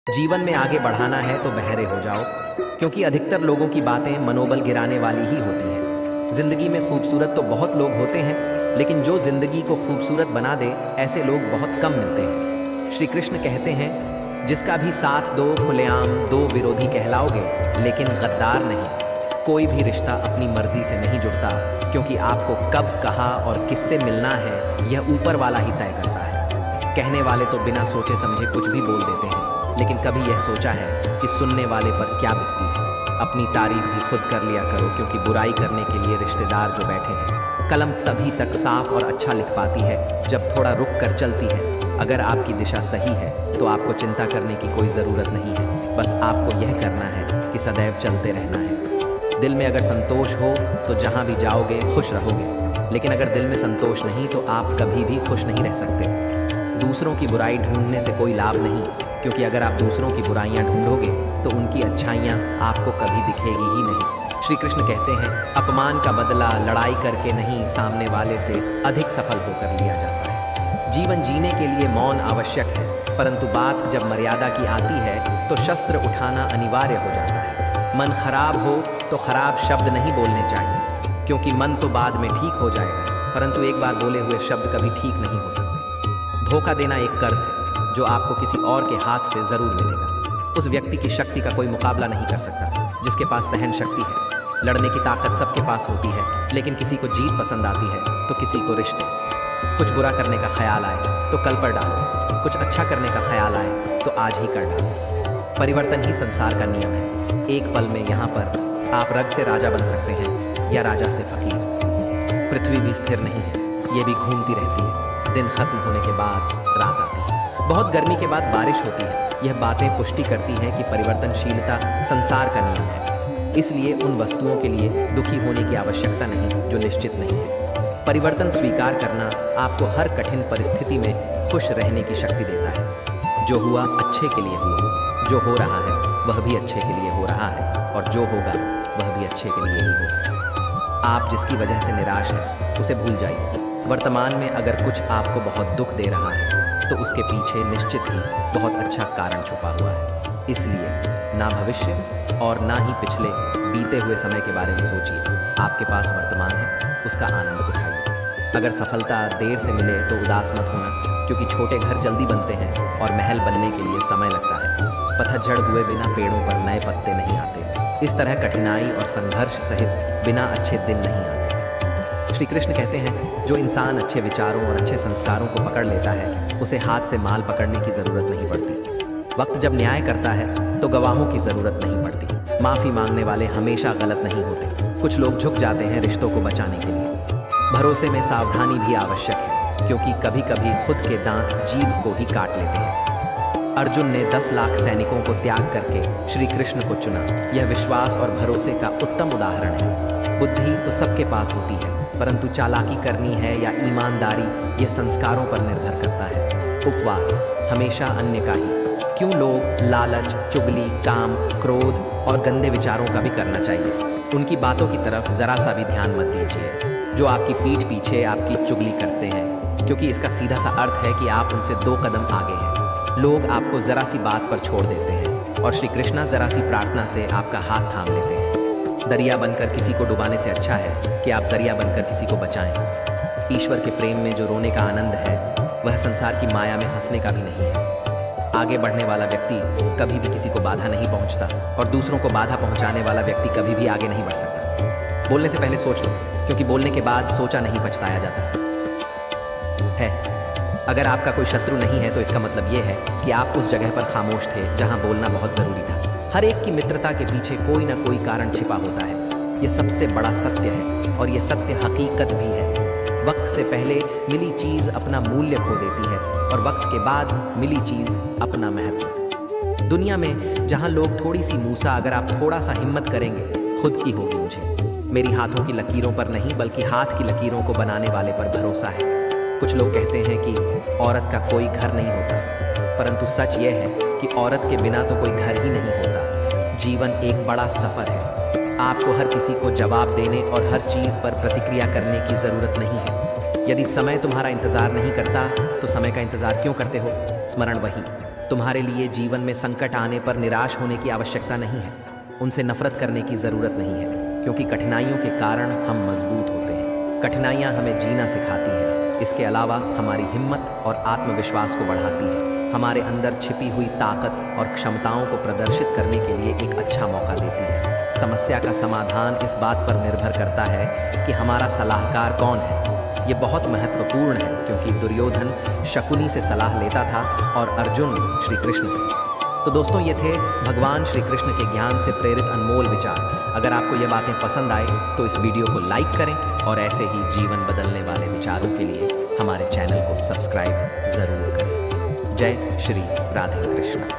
जीवन में आगे बढ़ाना है तो बहरे हो जाओ, क्योंकि अधिकतर लोगों की बातें मनोबल गिराने वाली ही होती हैं। जिंदगी में खूबसूरत तो बहुत लोग होते हैं, लेकिन जो जिंदगी को खूबसूरत बना दे ऐसे लोग बहुत कम मिलते हैं। श्री कृष्ण कहते हैं, जिसका भी साथ दो खुलेआम दो विरोधी कहलाओगे, लेकिन गद्दार नहीं। कोई भी रिश्ता अपनी मर्जी से नहीं जुड़ता, क्योंकि आपको कब कहाँ और किससे मिलना है यह ऊपर वाला ही तय करता है। कहने वाले तो बिना सोचे समझे कुछ भी बोल देते हैं, लेकिन कभी यह सोचा है कि सुनने वाले पर क्या बीतती है। अपनी तारीफ भी खुद कर लिया करो, क्योंकि बुराई करने के लिए रिश्तेदार जो बैठे हैं। कलम तभी तक साफ और अच्छा लिख पाती है जब थोड़ा रुक कर चलती है। अगर आपकी दिशा सही है तो आपको चिंता करने की कोई ज़रूरत नहीं है। बस आपको यह करना है कि सदैव चलते रहना है। दिल में अगर संतोष हो तो जहाँ भी जाओगे खुश रहोगे, लेकिन अगर दिल में संतोष नहीं तो आप कभी भी खुश नहीं रह सकते। दूसरों की बुराई ढूंढने से कोई लाभ नहीं, क्योंकि अगर आप दूसरों की बुराइयां ढूंढोगे तो उनकी अच्छाइयां आपको कभी दिखेगी ही नहीं। श्री कृष्ण कहते हैं, अपमान का बदला लड़ाई करके नहीं, सामने वाले से अधिक सफल होकर लिया जाता है। जीवन जीने के लिए मौन आवश्यक है, परंतु बात जब मर्यादा की आती है तो शस्त्र उठाना अनिवार्य हो जाता है। मन खराब हो तो खराब शब्द नहीं बोलने चाहिए, क्योंकि मन तो बाद में ठीक हो जाएगा, परंतु एक बार बोले हुए शब्द कभी ठीक नहीं हो सकते। धोखा देना एक कर्ज है जो आपको किसी और के हाथ से जरूर मिलेगा। उस व्यक्ति की शक्ति का कोई मुकाबला नहीं कर सकता जिसके पास सहन शक्ति है। लड़ने की ताकत सबके पास होती है, लेकिन किसी को जीत पसंद आती है तो किसी को रिश्ते। कुछ बुरा करने का ख्याल आए तो कल पर डालो, कुछ अच्छा करने का ख्याल आए तो आज ही कर डालो। परिवर्तन ही संसार का नियम है। एक पल में यहाँ पर आप रग से राजा बन सकते हैं या राजा से फकीर। पृथ्वी भी स्थिर नहीं है, ये भी घूमती रहती है। दिन खत्म होने के बाद रात आती है, बहुत गर्मी के बाद बारिश होती है। यह बातें पुष्टि करती हैं कि परिवर्तनशीलता संसार का नियम है। इसलिए उन वस्तुओं के लिए दुखी होने की आवश्यकता नहीं जो निश्चित नहीं है। परिवर्तन स्वीकार करना आपको हर कठिन परिस्थिति में खुश रहने की शक्ति देता है। जो हुआ अच्छे के लिए हुआ, जो हो रहा है वह भी अच्छे के लिए हो रहा है, और जो होगा वह भी अच्छे के लिए ही होगा। आप जिसकी वजह से निराश हैं उसे भूल जाइए। वर्तमान में अगर कुछ आपको बहुत दुख दे रहा है तो उसके पीछे निश्चित ही बहुत अच्छा कारण छुपा हुआ है। इसलिए ना भविष्य और ना ही पिछले बीते हुए समय के बारे में सोचिए। आपके पास वर्तमान है, उसका आनंद उठाइए। अगर सफलता देर से मिले तो उदास मत होना, क्योंकि छोटे घर जल्दी बनते हैं और महल बनने के लिए समय लगता है। पतझड़ हुए बिना पेड़ों पर नए पत्ते नहीं आते। इस तरह कठिनाई और संघर्ष सहित बिना अच्छे दिन नहीं आते। श्री कृष्ण कहते हैं, जो इंसान अच्छे विचारों और अच्छे संस्कारों को पकड़ लेता है उसे हाथ से माल पकड़ने की ज़रूरत नहीं पड़ती। वक्त जब न्याय करता है तो गवाहों की ज़रूरत नहीं पड़ती। माफ़ी मांगने वाले हमेशा गलत नहीं होते। कुछ लोग झुक जाते हैं रिश्तों को बचाने के लिए। भरोसे में सावधानी भी आवश्यक है, क्योंकि कभी कभी खुद के दांत जीभ को ही काट लेते हैं। अर्जुन ने 10 लाख सैनिकों को त्याग करके श्री कृष्ण को चुना। यह विश्वास और भरोसे का उत्तम उदाहरण है। बुद्धि तो सबके पास होती है, परंतु चालाकी करनी है या ईमानदारी यह संस्कारों पर निर्भर करता है। उपवास हमेशा अन्य का ही। क्यों लोग लालच, चुगली, काम, क्रोध और गंदे विचारों का भी करना चाहिए। उनकी बातों की तरफ जरा सा भी ध्यान मत दीजिए। जो आपकी पीठ पीछे आपकी चुगली करते हैं, क्योंकि इसका सीधा सा अर्थ है कि आप उनसे 2 कदम आगे हैं। लोग आपको जरा सी बात पर छोड़ देते हैं, और श्री कृष्णा जरा सी प्रार्थना से आपका हाथ थाम लेते हैं। दरिया बनकर किसी को डुबाने से अच्छा है कि आप जरिया बनकर किसी को बचाएं। ईश्वर के प्रेम में जो रोने का आनंद है वह संसार की माया में हंसने का भी नहीं है। आगे बढ़ने वाला व्यक्ति कभी भी किसी को बाधा नहीं पहुंचता, और दूसरों को बाधा पहुंचाने वाला व्यक्ति कभी भी आगे नहीं बढ़ सकता। बोलने से पहले सोच लो, क्योंकि बोलने के बाद सोचा नहीं पछताया जाता है। अगर आपका कोई शत्रु नहीं है तो इसका मतलब ये है कि आप उस जगह पर खामोश थे जहाँ बोलना बहुत ज़रूरी था। हर एक की मित्रता के पीछे कोई ना कोई कारण छिपा होता है। ये सबसे बड़ा सत्य है, और ये सत्य हकीकत भी है। वक्त से पहले मिली चीज़ अपना मूल्य खो देती है, और वक्त के बाद मिली चीज़ अपना महत्व। दुनिया में जहाँ लोग थोड़ी सी मूसा, अगर आप थोड़ा सा हिम्मत करेंगे खुद की होगी मुझे। मेरी हाथों की लकीरों पर नहीं, बल्कि हाथ की लकीरों को बनाने वाले पर भरोसा है। कुछ लोग कहते हैं कि औरत का कोई घर नहीं होता, परंतु सच यह है कि औरत के बिना तो कोई घर ही नहीं होता। जीवन एक बड़ा सफ़र है। आपको हर किसी को जवाब देने और हर चीज़ पर प्रतिक्रिया करने की ज़रूरत नहीं है। यदि समय तुम्हारा इंतज़ार नहीं करता तो समय का इंतज़ार क्यों करते हो? स्मरण वही, तुम्हारे लिए जीवन में संकट आने पर निराश होने की आवश्यकता नहीं है, उनसे नफरत करने की ज़रूरत नहीं है, क्योंकि कठिनाइयों के कारण हम मजबूत होते हैं। कठिनाइयाँ हमें जीना सिखाती हैं। इसके अलावा हमारी हिम्मत और आत्मविश्वास को बढ़ाती है, हमारे अंदर छिपी हुई ताकत और क्षमताओं को प्रदर्शित करने के लिए एक अच्छा मौका देती है। समस्या का समाधान इस बात पर निर्भर करता है कि हमारा सलाहकार कौन है। ये बहुत महत्वपूर्ण है, क्योंकि दुर्योधन शकुनी से सलाह लेता था और अर्जुन श्री कृष्ण से। तो दोस्तों, ये थे भगवान श्री कृष्ण के ज्ञान से प्रेरित अनमोल विचार। अगर आपको ये बातें पसंद आए तो इस वीडियो को लाइक करें और ऐसे ही जीवन बदलने वाले विचारों के लिए हमारे चैनल को सब्सक्राइब ज़रूर करें। जय श्री राधे कृष्ण।